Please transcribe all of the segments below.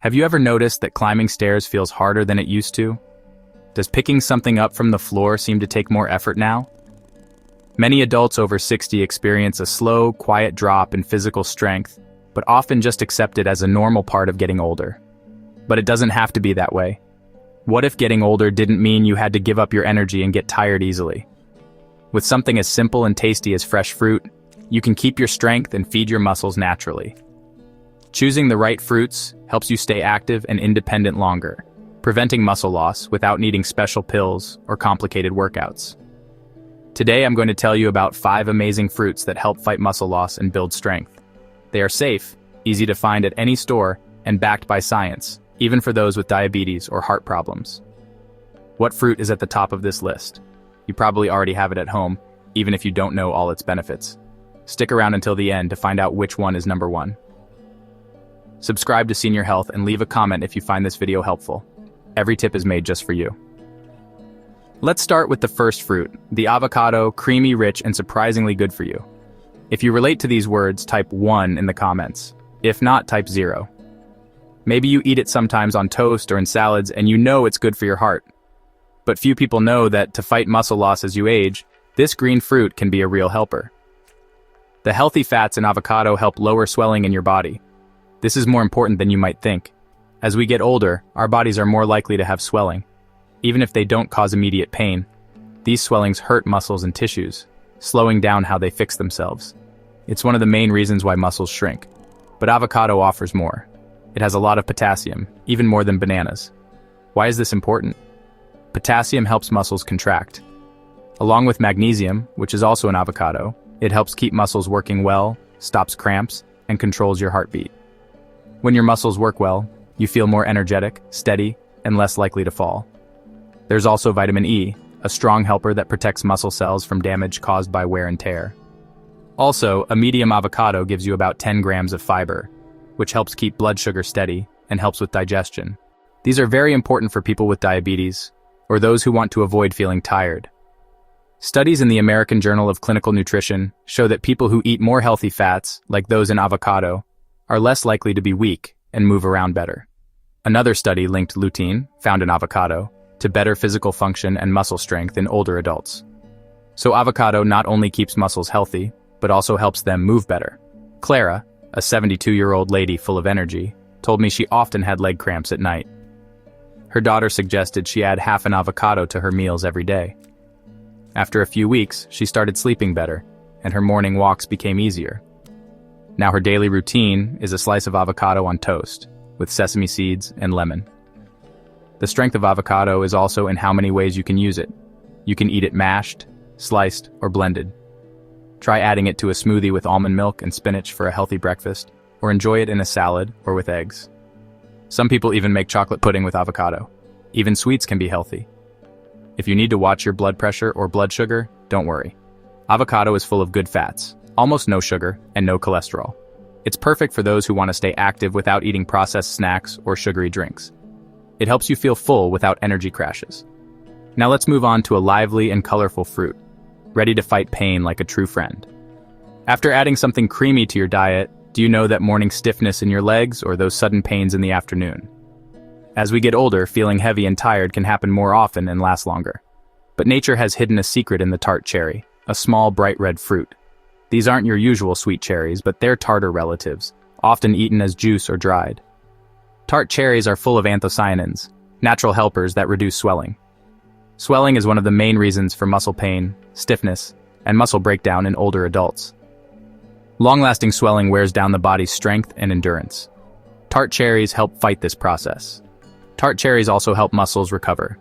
Have you ever noticed that climbing stairs feels harder than it used to? Does picking something up from the floor seem to take more effort now? Many adults over 60 experience a slow, quiet drop in physical strength, but often just accept it as a normal part of getting older. But it doesn't have to be that way. What if getting older didn't mean you had to give up your energy and get tired easily? With something as simple and tasty as fresh fruit, you can keep your strength and feed your muscles naturally. Choosing the right fruits helps you stay active and independent longer, preventing muscle loss without needing special pills or complicated workouts. Today I'm going to tell you about 5 amazing fruits that help fight muscle loss and build strength. They are safe, easy to find at any store, and backed by science, even for those with diabetes or heart problems. What fruit is at the top of this list? You probably already have it at home, even if you don't know all its benefits. Stick around until the end to find out which one is number 1. Subscribe to Senior Health and leave a comment if you find this video helpful. Every tip is made just for you. Let's start with the first fruit, the avocado, creamy, rich, and surprisingly good for you. If you relate to these words, type 1 in the comments. If not, type 0. Maybe you eat it sometimes on toast or in salads and you know it's good for your heart. But few people know that to fight muscle loss as you age, this green fruit can be a real helper. The healthy fats in avocado help lower swelling in your body. This is more important than you might think. As we get older, our bodies are more likely to have swelling. Even if they don't cause immediate pain, these swellings hurt muscles and tissues, slowing down how they fix themselves. It's one of the main reasons why muscles shrink. But avocado offers more. It has a lot of potassium, even more than bananas. Why is this important? Potassium helps muscles contract. Along with magnesium, which is also an avocado, it helps keep muscles working well, stops cramps, and controls your heartbeat. When your muscles work well, you feel more energetic, steady, and less likely to fall. There's also vitamin E, a strong helper that protects muscle cells from damage caused by wear and tear. Also, a medium avocado gives you about 10 grams of fiber, which helps keep blood sugar steady and helps with digestion. These are very important for people with diabetes or those who want to avoid feeling tired. Studies in the American Journal of Clinical Nutrition show that people who eat more healthy fats, like those in avocado, are less likely to be weak and move around better. Another study linked lutein, found in avocado, to better physical function and muscle strength in older adults. So avocado not only keeps muscles healthy, but also helps them move better. Clara, a 72-year-old lady full of energy, told me she often had leg cramps at night. Her daughter suggested she add half an avocado to her meals every day. After a few weeks, she started sleeping better, and her morning walks became easier. Now her daily routine is a slice of avocado on toast, with sesame seeds and lemon. The strength of avocado is also in how many ways you can use it. You can eat it mashed, sliced, or blended. Try adding it to a smoothie with almond milk and spinach for a healthy breakfast, or enjoy it in a salad or with eggs. Some people even make chocolate pudding with avocado. Even sweets can be healthy. If you need to watch your blood pressure or blood sugar, don't worry. Avocado is full of good fats, almost no sugar, and no cholesterol. It's perfect for those who want to stay active without eating processed snacks or sugary drinks. It helps you feel full without energy crashes. Now let's move on to a lively and colorful fruit, ready to fight pain like a true friend. After adding something creamy to your diet, do you know that morning stiffness in your legs or those sudden pains in the afternoon? As we get older, feeling heavy and tired can happen more often and last longer. But nature has hidden a secret in the tart cherry, a small bright red fruit. These aren't your usual sweet cherries, but they're tartar relatives, often eaten as juice or dried. Tart cherries are full of anthocyanins, natural helpers that reduce swelling. Swelling is one of the main reasons for muscle pain, stiffness, and muscle breakdown in older adults. Long-lasting swelling wears down the body's strength and endurance. Tart cherries help fight this process. Tart cherries also help muscles recover.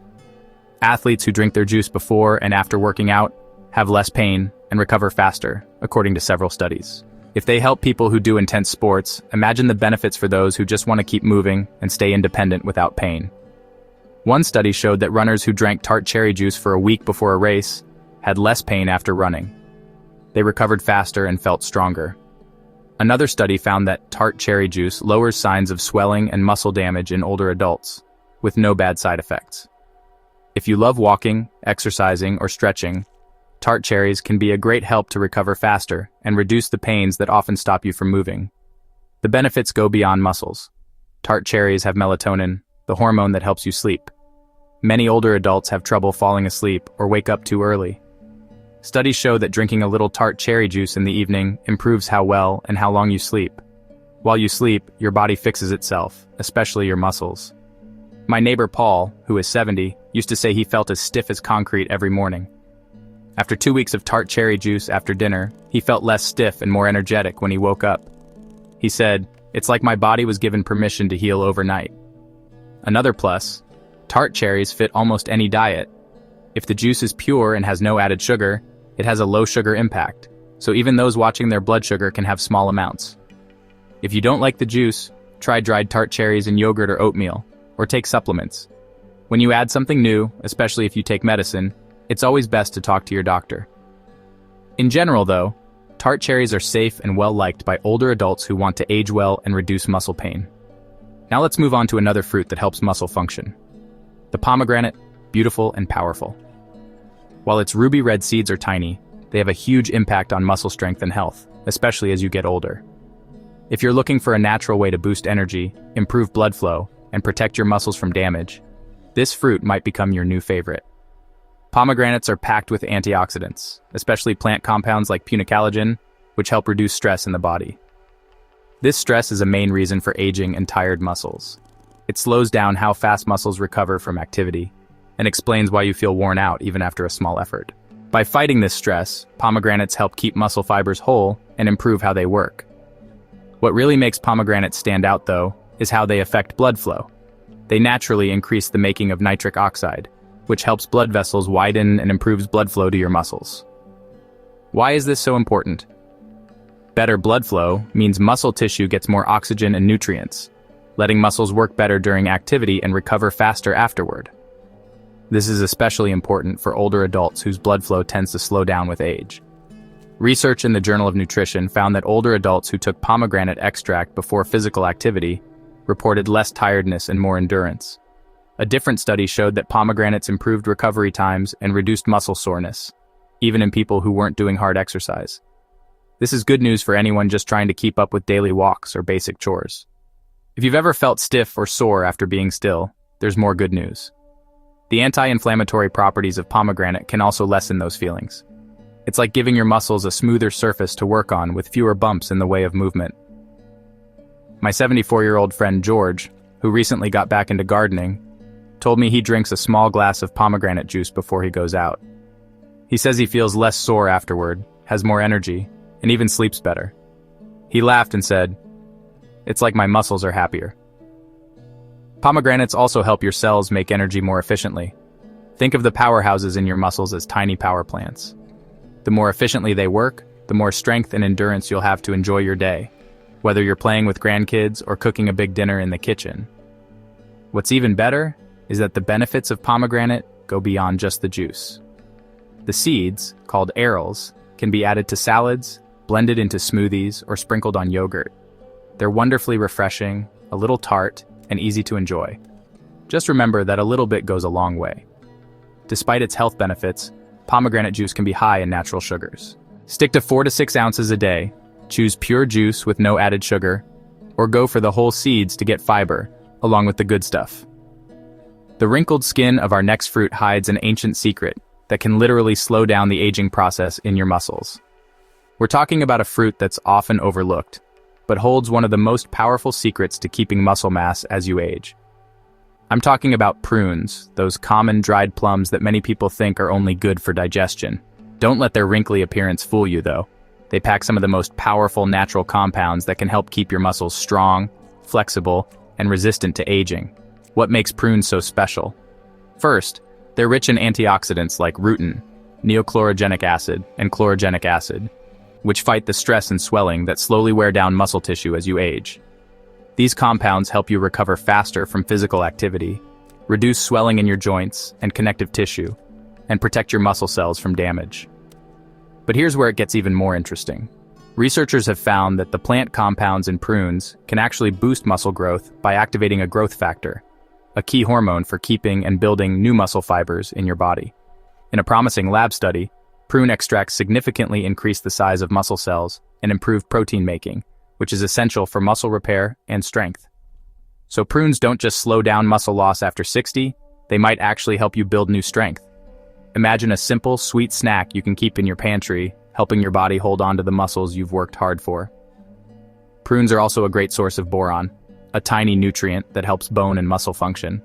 Athletes who drink their juice before and after working out have less pain and recover faster, according to several studies. If they help people who do intense sports, imagine the benefits for those who just want to keep moving and stay independent without pain. One study showed that runners who drank tart cherry juice for a week before a race had less pain after running. They recovered faster and felt stronger. Another study found that tart cherry juice lowers signs of swelling and muscle damage in older adults, with no bad side effects. If you love walking, exercising, or stretching, tart cherries can be a great help to recover faster and reduce the pains that often stop you from moving. The benefits go beyond muscles. Tart cherries have melatonin, the hormone that helps you sleep. Many older adults have trouble falling asleep or wake up too early. Studies show that drinking a little tart cherry juice in the evening improves how well and how long you sleep. While you sleep, your body fixes itself, especially your muscles. My neighbor Paul, who is 70, used to say he felt as stiff as concrete every morning. After 2 weeks of tart cherry juice after dinner, he felt less stiff and more energetic when he woke up. He said, "It's like my body was given permission to heal overnight." Another plus, tart cherries fit almost any diet. If the juice is pure and has no added sugar, it has a low sugar impact, so even those watching their blood sugar can have small amounts. If you don't like the juice, try dried tart cherries in yogurt or oatmeal, or take supplements. When you add something new, especially if you take medicine, it's always best to talk to your doctor. In general though, tart cherries are safe and well-liked by older adults who want to age well and reduce muscle pain. Now let's move on to another fruit that helps muscle function. The pomegranate, beautiful and powerful. While its ruby red seeds are tiny, they have a huge impact on muscle strength and health, especially as you get older. If you're looking for a natural way to boost energy, improve blood flow, and protect your muscles from damage, this fruit might become your new favorite. Pomegranates are packed with antioxidants, especially plant compounds like punicalagin, which help reduce stress in the body. This stress is a main reason for aging and tired muscles. It slows down how fast muscles recover from activity, and explains why you feel worn out even after a small effort. By fighting this stress, pomegranates help keep muscle fibers whole and improve how they work. What really makes pomegranates stand out, though, is how they affect blood flow. They naturally increase the making of nitric oxide, which helps blood vessels widen and improves blood flow to your muscles. Why is this so important? Better blood flow means muscle tissue gets more oxygen and nutrients, letting muscles work better during activity and recover faster afterward. This is especially important for older adults whose blood flow tends to slow down with age. Research in the Journal of Nutrition found that older adults who took pomegranate extract before physical activity reported less tiredness and more endurance. A different study showed that pomegranates improved recovery times and reduced muscle soreness, even in people who weren't doing hard exercise. This is good news for anyone just trying to keep up with daily walks or basic chores. If you've ever felt stiff or sore after being still, there's more good news. The anti-inflammatory properties of pomegranate can also lessen those feelings. It's like giving your muscles a smoother surface to work on with fewer bumps in the way of movement. My 74-year-old friend George, who recently got back into gardening, told me he drinks a small glass of pomegranate juice before he goes out. He says he feels less sore afterward, has more energy, and even sleeps better. He laughed and said, "It's like my muscles are happier." Pomegranates also help your cells make energy more efficiently. Think of the powerhouses in your muscles as tiny power plants. The more efficiently they work, the more strength and endurance you'll have to enjoy your day, whether you're playing with grandkids or cooking a big dinner in the kitchen. What's even better is that the benefits of pomegranate go beyond just the juice. The seeds, called arils, can be added to salads, blended into smoothies, or sprinkled on yogurt. They're wonderfully refreshing, a little tart, and easy to enjoy. Just remember that a little bit goes a long way. Despite its health benefits, pomegranate juice can be high in natural sugars. Stick to 4 to 6 ounces a day, choose pure juice with no added sugar, or go for the whole seeds to get fiber, along with the good stuff. The wrinkled skin of our next fruit hides an ancient secret that can literally slow down the aging process in your muscles. We're talking about a fruit that's often overlooked, but holds one of the most powerful secrets to keeping muscle mass as you age. I'm talking about prunes, those common dried plums that many people think are only good for digestion. Don't let their wrinkly appearance fool you, though. They pack some of the most powerful natural compounds that can help keep your muscles strong, flexible, and resistant to aging. What makes prunes so special? First, they're rich in antioxidants like rutin, neochlorogenic acid, and chlorogenic acid, which fight the stress and swelling that slowly wear down muscle tissue as you age. These compounds help you recover faster from physical activity, reduce swelling in your joints and connective tissue, and protect your muscle cells from damage. But here's where it gets even more interesting. Researchers have found that the plant compounds in prunes can actually boost muscle growth by activating a growth factor, a key hormone for keeping and building new muscle fibers in your body. In a promising lab study, prune extracts significantly increased the size of muscle cells and improved protein making, which is essential for muscle repair and strength. So prunes don't just slow down muscle loss after 60, they might actually help you build new strength. Imagine a simple, sweet snack you can keep in your pantry, helping your body hold on to the muscles you've worked hard for. Prunes are also a great source of boron, a tiny nutrient that helps bone and muscle function.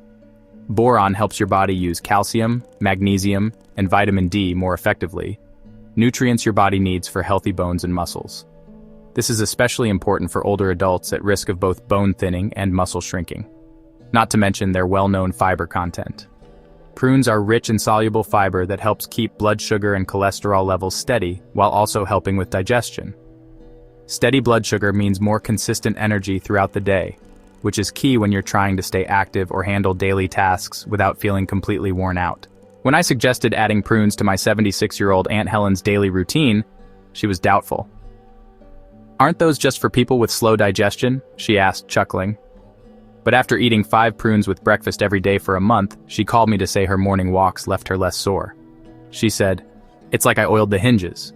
Boron helps your body use calcium, magnesium, and vitamin D more effectively, nutrients your body needs for healthy bones and muscles. This is especially important for older adults at risk of both bone thinning and muscle shrinking, not to mention their well-known fiber content. Prunes are rich in soluble fiber that helps keep blood sugar and cholesterol levels steady while also helping with digestion. Steady blood sugar means more consistent energy throughout the day, which is key when you're trying to stay active or handle daily tasks without feeling completely worn out. When I suggested adding prunes to my 76-year-old Aunt Helen's daily routine, she was doubtful. "Aren't those just for people with slow digestion?" she asked, chuckling. But after eating 5 prunes with breakfast every day for a month, she called me to say her morning walks left her less sore. She said, "It's like I oiled the hinges."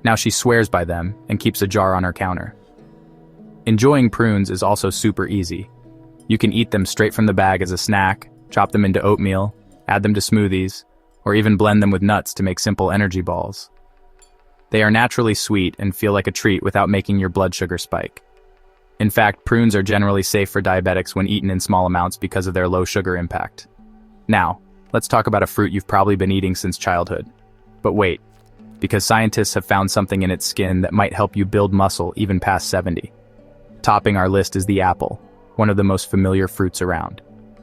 Now she swears by them and keeps a jar on her counter. Enjoying prunes is also super easy. You can eat them straight from the bag as a snack, chop them into oatmeal, add them to smoothies, or even blend them with nuts to make simple energy balls. They are naturally sweet and feel like a treat without making your blood sugar spike. In fact, prunes are generally safe for diabetics when eaten in small amounts because of their low sugar impact. Now, let's talk about a fruit you've probably been eating since childhood. But wait, because scientists have found something in its skin that might help you build muscle even past 70. Topping our list is the apple, one of the most familiar fruits around.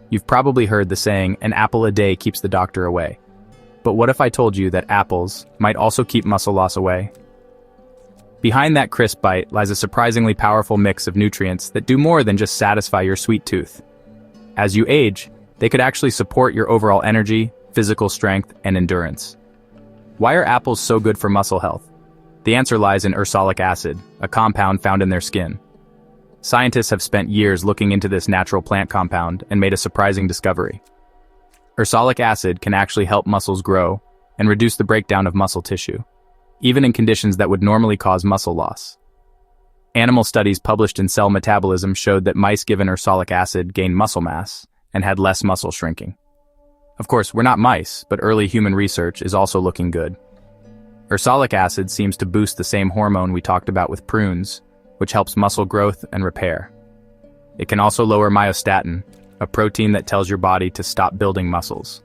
You've probably heard the saying, "An apple a day keeps the doctor away." But what if I told you that apples might also keep muscle loss away? Behind that crisp bite lies a surprisingly powerful mix of nutrients that do more than just satisfy your sweet tooth. As you age, they could actually support your overall energy, physical strength, and endurance. Why are apples so good for muscle health? The answer lies in ursolic acid, a compound found in their skin. Scientists have spent years looking into this natural plant compound and made a surprising discovery. Ursolic acid can actually help muscles grow and reduce the breakdown of muscle tissue, even in conditions that would normally cause muscle loss. Animal studies published in Cell Metabolism showed that mice given ursolic acid gained muscle mass and had less muscle shrinking. Of course, we're not mice, but early human research is also looking good. Ursolic acid seems to boost the same hormone we talked about with prunes, which helps muscle growth and repair. It can also lower myostatin, a protein that tells your body to stop building muscles.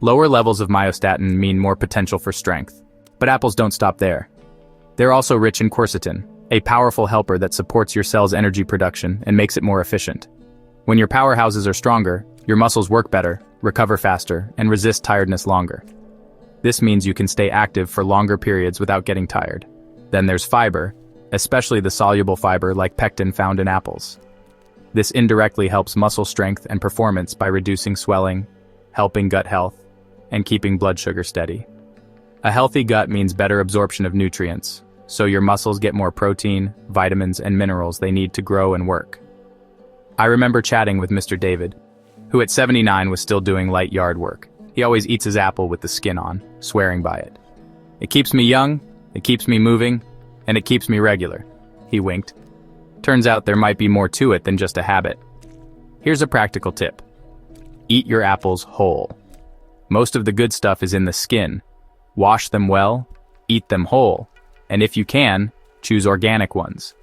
Lower levels of myostatin mean more potential for strength. But apples don't stop there. They're also rich in quercetin, a powerful helper that supports your cell's energy production and makes it more efficient. When your powerhouses are stronger, your muscles work better, recover faster, and resist tiredness longer. This means you can stay active for longer periods without getting tired. Then there's fiber, especially the soluble fiber like pectin found in apples. This indirectly helps muscle strength and performance by reducing swelling, helping gut health, and keeping blood sugar steady. A healthy gut means better absorption of nutrients, so your muscles get more protein, vitamins, and minerals they need to grow and work. I remember chatting with Mr. David, who at 79 was still doing light yard work. He always eats his apple with the skin on, swearing by it. "It keeps me young, it keeps me moving, and it keeps me regular," he winked. Turns out there might be more to it than just a habit. Here's a practical tip. Eat your apples whole. Most of the good stuff is in the skin. Wash them well, eat them whole, and if you can, choose organic ones.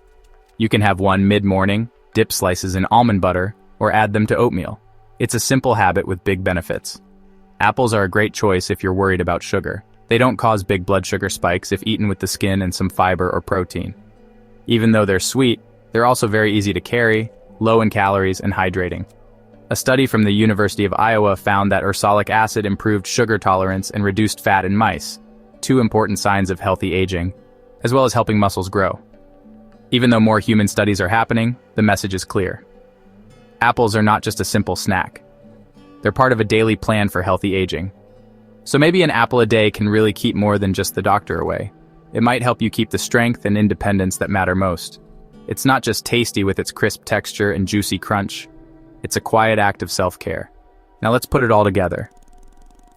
You can have one mid-morning, dip slices in almond butter, or add them to oatmeal. It's a simple habit with big benefits. Apples are a great choice if you're worried about sugar. They don't cause big blood sugar spikes if eaten with the skin and some fiber or protein. Even though they're sweet, they're also very easy to carry, low in calories, and hydrating. A study from the University of Iowa found that ursolic acid improved sugar tolerance and reduced fat in mice, 2 important signs of healthy aging, as well as helping muscles grow. Even though more human studies are happening, the message is clear. Apples are not just a simple snack. They're part of a daily plan for healthy aging. So maybe an apple a day can really keep more than just the doctor away. It might help you keep the strength and independence that matter most. It's not just tasty with its crisp texture and juicy crunch. It's a quiet act of self-care. Now let's put it all together.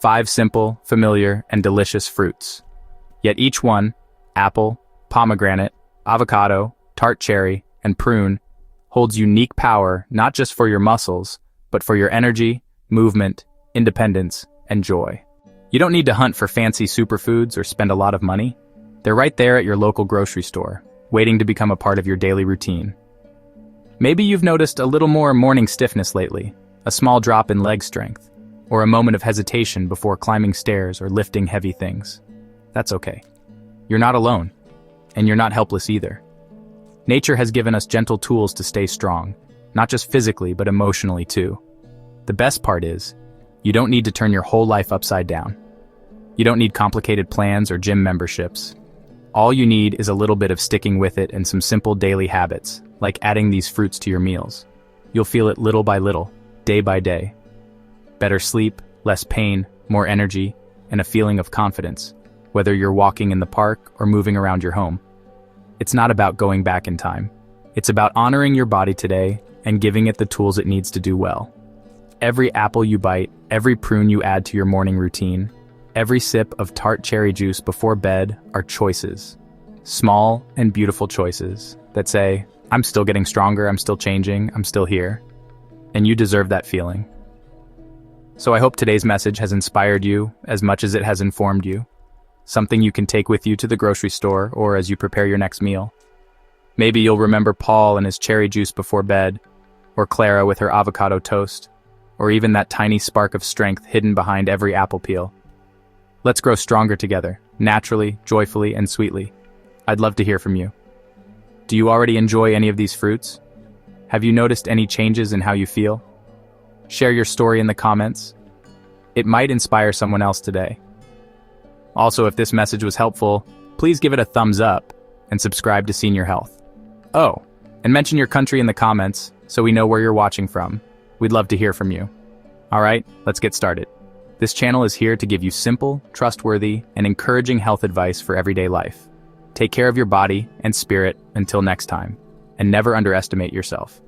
5 simple, familiar, and delicious fruits. Yet each one, apple, pomegranate, avocado, tart cherry, and prune, holds unique power not just for your muscles, but for your energy, movement, independence, and joy. You don't need to hunt for fancy superfoods or spend a lot of money. They're right there at your local grocery store, waiting to become a part of your daily routine. Maybe you've noticed a little more morning stiffness lately, a small drop in leg strength, or a moment of hesitation before climbing stairs or lifting heavy things. That's okay. You're not alone, and you're not helpless either. Nature has given us gentle tools to stay strong, not just physically but emotionally too. The best part is, you don't need to turn your whole life upside down. You don't need complicated plans or gym memberships. All you need is a little bit of sticking with it and some simple daily habits, like adding these fruits to your meals. You'll feel it little by little, day by day. Better sleep, less pain, more energy, and a feeling of confidence, whether you're walking in the park or moving around your home. It's not about going back in time. It's about honoring your body today and giving it the tools it needs to do well. Every apple you bite, every prune you add to your morning routine, every sip of tart cherry juice before bed are choices. Small and beautiful choices that say, I'm still getting stronger, I'm still changing, I'm still here. And you deserve that feeling. So I hope today's message has inspired you as much as it has informed you. Something you can take with you to the grocery store or as you prepare your next meal. Maybe you'll remember Paul and his cherry juice before bed, or Clara with her avocado toast, or even that tiny spark of strength hidden behind every apple peel. Let's grow stronger together, naturally, joyfully, and sweetly. I'd love to hear from you. Do you already enjoy any of these fruits? Have you noticed any changes in how you feel? Share your story in the comments. It might inspire someone else today. Also, if this message was helpful, please give it a thumbs up and subscribe to Senior Health. Oh, and mention your country in the comments so we know where you're watching from. We'd love to hear from you. All right, let's get started. This channel is here to give you simple, trustworthy, and encouraging health advice for everyday life. Take care of your body and spirit until next time, and never underestimate yourself.